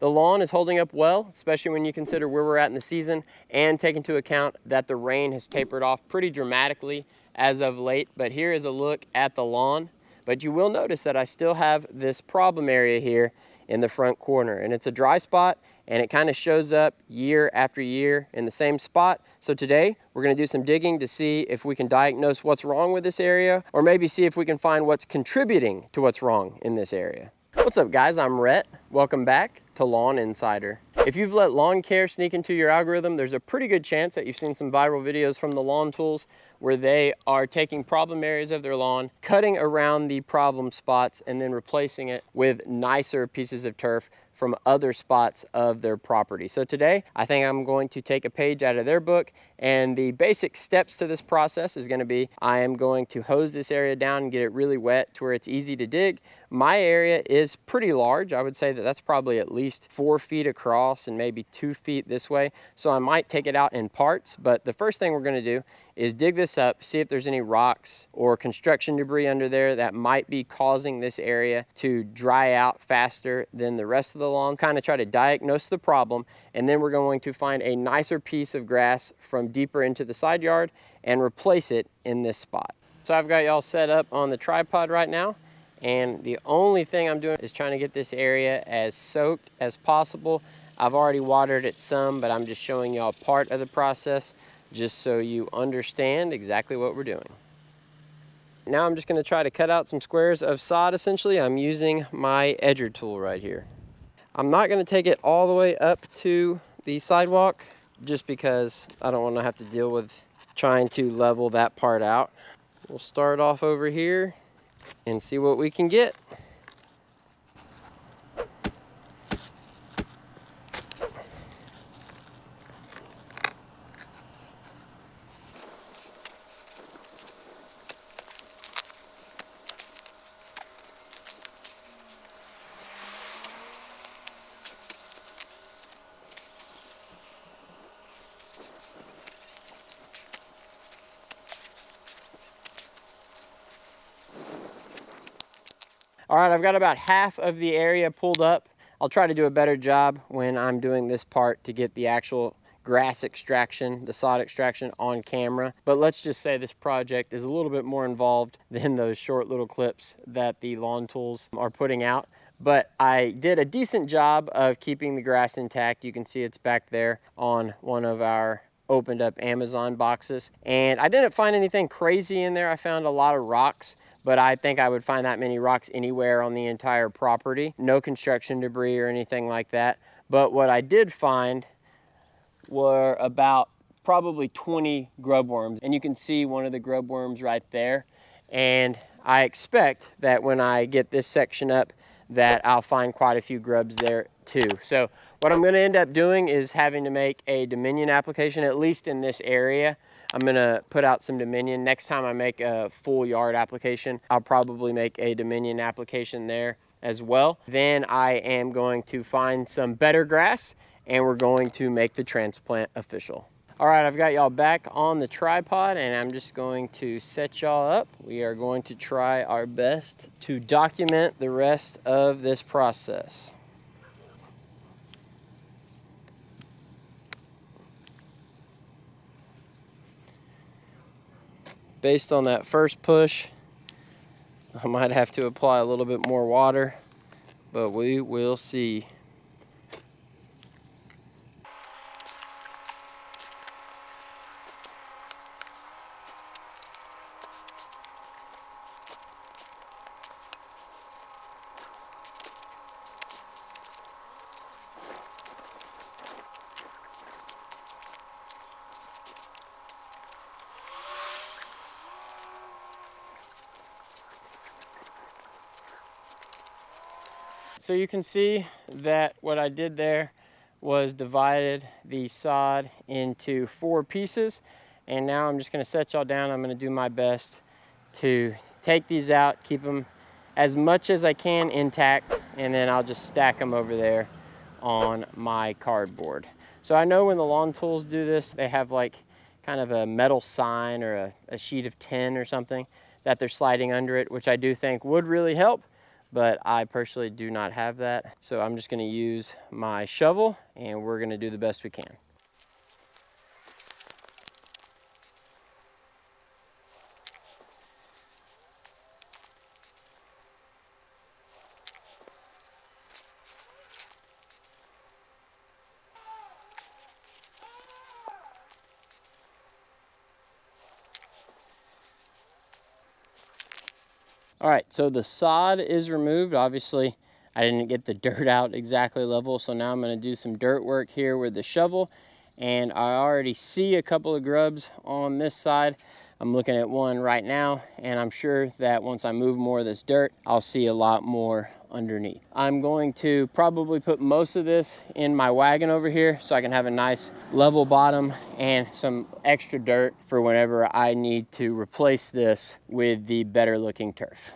The lawn is holding up well, especially when you consider where we're at in the season and take into account that the rain has tapered off pretty dramatically as of late. But here is a look at the lawn. But you will notice that I still have this problem area here in the front corner, and it's a dry spot, and it kind of shows up year after year in the same spot. So today we're going to do some digging to see if we can diagnose what's wrong with this area, or maybe see if we can find what's contributing to what's wrong in this area. What's up guys, I'm Rhett. Welcome back to Lawn Insider. If you've let lawn care sneak into your algorithm, there's a pretty good chance that you've seen some viral videos from the Lawn Tools where they are taking problem areas of their lawn, cutting around the problem spots, and then replacing it with nicer pieces of turf from other spots of their property. So today, I think I'm going to take a page out of their book, and the basic steps to this process is gonna be, I am going to hose this area down and get it really wet to where it's easy to dig. My area is pretty large. I would say that that's probably at least 4 feet across and maybe 2 feet this way. So I might take it out in parts, but the first thing we're gonna do is dig this up, see if there's any rocks or construction debris under there that might be causing this area to dry out faster than the rest of the lawn. Kind of try to diagnose the problem, and then we're going to find a nicer piece of grass from deeper into the side yard and replace it in this spot. So I've got y'all set up on the tripod right now, and the only thing I'm doing is trying to get this area as soaked as possible. I've already watered it some, but I'm just showing y'all part of the process just so you understand exactly what we're doing. Now I'm just going to try to cut out some squares of sod. Essentially, I'm using my edger tool right here. I'm not going to take it all the way up to the sidewalk just because I don't want to have to deal with trying to level that part out. We'll start off over here and see what we can get. All right, I've got about half of the area pulled up. I'll try to do a better job when I'm doing this part to get the actual grass extraction, the sod extraction on camera. But let's just say this project is a little bit more involved than those short little clips that the Lawn Tools are putting out. But I did a decent job of keeping the grass intact. You can see it's back there on one of our opened up Amazon boxes. And I didn't find anything crazy in there. I found a lot of rocks, but I think I would find that many rocks anywhere on the entire property. No construction debris or anything like that. But what I did find were about probably 20 grub worms. And you can see one of the grub worms right there. And I expect that when I get this section up, that I'll find quite a few grubs there too. So what I'm gonna end up doing is having to make a Dominion application, at least in this area. I'm gonna put out some Dominion. Next time I make a full yard application, I'll probably make a Dominion application there as well. Then I am going to find some better grass, and we're going to make the transplant official. All right, I've got y'all back on the tripod, and I'm just going to set y'all up. We are going to try our best to document the rest of this process. Based on that first push, I might have to apply a little bit more water, but we will see. So you can see that what I did there was divided the sod into 4 pieces. And now I'm just gonna set y'all down. I'm gonna do my best to take these out, keep them as much as I can intact, and then I'll just stack them over there on my cardboard. So I know when the Lawn Tools do this, they have like kind of a metal sign or a sheet of tin or something that they're sliding under it, which I do think would really help. but I personally do not have that. So I'm just gonna use my shovel and we're gonna do the best we can. All right, so the sod is removed. Obviously, I didn't get the dirt out exactly level, so now I'm gonna do some dirt work here with the shovel. And I already see a couple of grubs on this side. I'm looking at one right now, and I'm sure that once I move more of this dirt, I'll see a lot more underneath. I'm going to probably put most of this in my wagon over here so I can have a nice level bottom and some extra dirt for whenever I need to replace this with the better looking turf.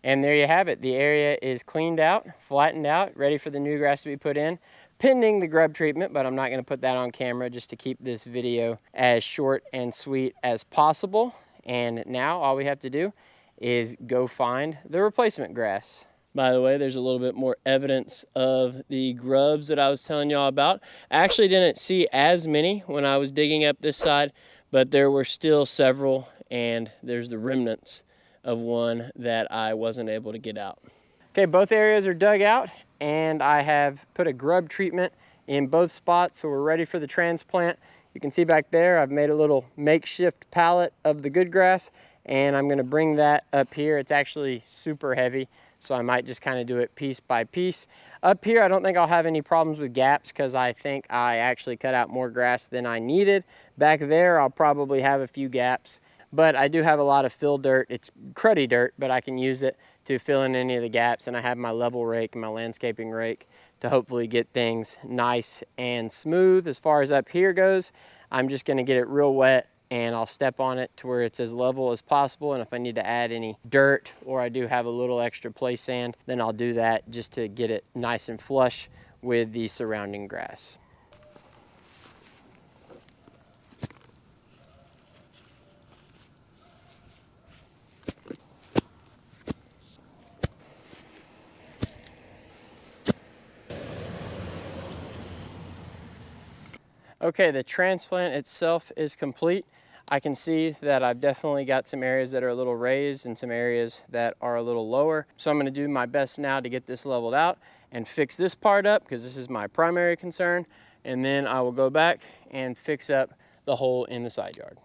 And there you have it. The area is cleaned out, flattened out, ready for the new grass to be put in, pending the grub treatment, but I'm not going to put that on camera just to keep this video as short and sweet as possible. And now all we have to do is go find the replacement grass. By the way, there's a little bit more evidence of the grubs that I was telling y'all about. I actually didn't see as many when I was digging up this side, but there were still several, and there's the remnants of one that I wasn't able to get out. Okay, both areas are dug out, and I have put a grub treatment in both spots, so we're ready for the transplant. You can see back there, I've made a little makeshift pallet of the good grass, and I'm gonna bring that up here. It's actually super heavy, so I might just kind of do it piece by piece. Up here, I don't think I'll have any problems with gaps because I think I actually cut out more grass than I needed. Back there, I'll probably have a few gaps, but I do have a lot of fill dirt. It's cruddy dirt, but I can use it to fill in any of the gaps, and I have my level rake and my landscaping rake to hopefully get things nice and smooth. As far as up here goes, I'm just gonna get it real wet and I'll step on it to where it's as level as possible, and if I need to add any dirt or I do have a little extra play sand, then I'll do that just to get it nice and flush with the surrounding grass. Okay, the transplant itself is complete. I can see that I've definitely got some areas that are a little raised and some areas that are a little lower. So I'm gonna do my best now to get this leveled out and fix this part up because this is my primary concern. And then I will go back and fix up the hole in the side yard.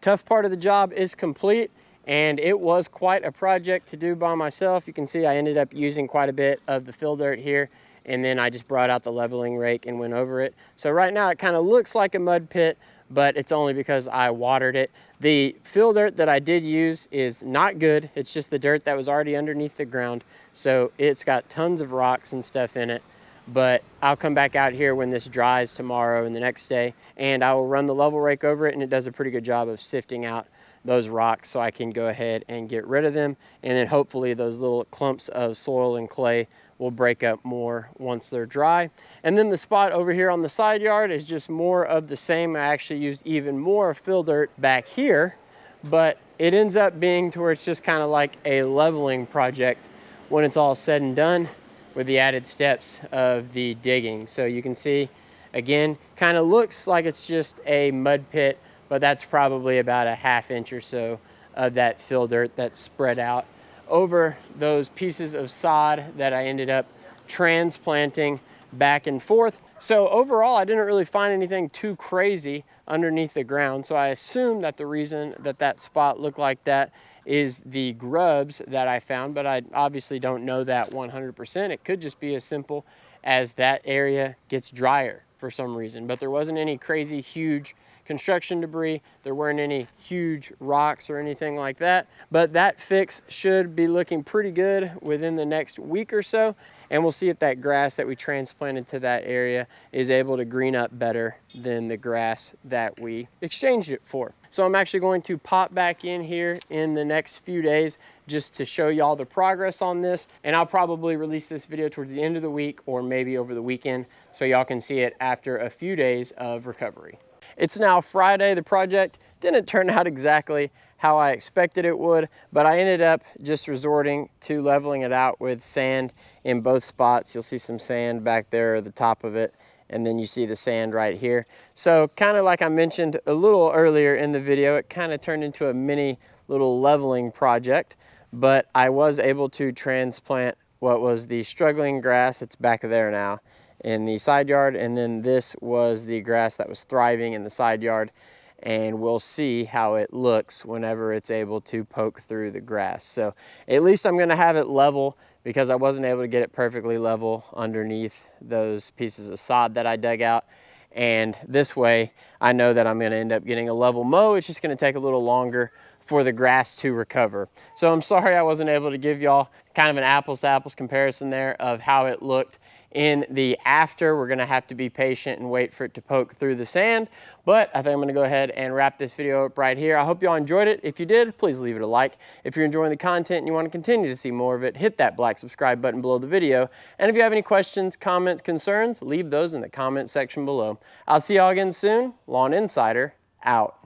Tough part of the job is complete, and it was quite a project to do by myself. You can see I ended up using quite a bit of the fill dirt here, and then I just brought out the leveling rake and went over it. So right now it kind of looks like a mud pit, but it's only because I watered it. The fill dirt that I did use is not good. It's just the dirt that was already underneath the ground. So it's got tons of rocks and stuff in it, but I'll come back out here when this dries tomorrow and the next day, and I will run the level rake over it, and it does a pretty good job of sifting out those rocks so I can go ahead and get rid of them. And then hopefully those little clumps of soil and clay will break up more once they're dry. And then the spot over here on the side yard is just more of the same. I actually used even more fill dirt back here, but it ends up being to where it's just kind of like a leveling project when it's all said and done with the added steps of the digging. So you can see, again, kind of looks like it's just a mud pit, but that's probably about a ½ inch or so of that fill dirt that's spread out over those pieces of sod that I ended up transplanting back and forth. So overall, I didn't really find anything too crazy underneath the ground. So I assume that the reason that that spot looked like that is the grubs that I found, but I obviously don't know that 100%. It could just be as simple as that area gets drier for some reason, but there wasn't any crazy huge construction debris. There weren't any huge rocks or anything like that, but that fix should be looking pretty good within the next week or so. And we'll see if that grass that we transplanted to that area is able to green up better than the grass that we exchanged it for. So I'm actually going to pop back in here in the next few days just to show y'all the progress on this. And I'll probably release this video towards the end of the week or maybe over the weekend so y'all can see it after a few days of recovery. It's now Friday. The project didn't turn out exactly how I expected it would, but I ended up just resorting to leveling it out with sand in both spots. You'll see some sand back there at the top of it, and then you see the sand right here. So kind of like I mentioned a little earlier in the video, it kind of turned into a mini little leveling project, but I was able to transplant what was the struggling grass. It's back there now in the side yard, and then this was the grass that was thriving in the side yard. And we'll see how it looks whenever it's able to poke through the grass. So at least I'm gonna have it level, because I wasn't able to get it perfectly level underneath those pieces of sod that I dug out. And this way, I know that I'm gonna end up getting a level mow. It's just gonna take a little longer for the grass to recover. So I'm sorry I wasn't able to give y'all kind of an apples to apples comparison there of how it looked in the after. We're gonna have to be patient and wait for it to poke through the sand. But I think I'm gonna go ahead and wrap this video up right here. I hope y'all enjoyed it. If you did, please leave it a like. If you're enjoying the content and you wanna continue to see more of it, hit that black subscribe button below the video. And if you have any questions, comments, concerns, leave those in the comment section below. I'll see y'all again soon. Lawn Insider, out.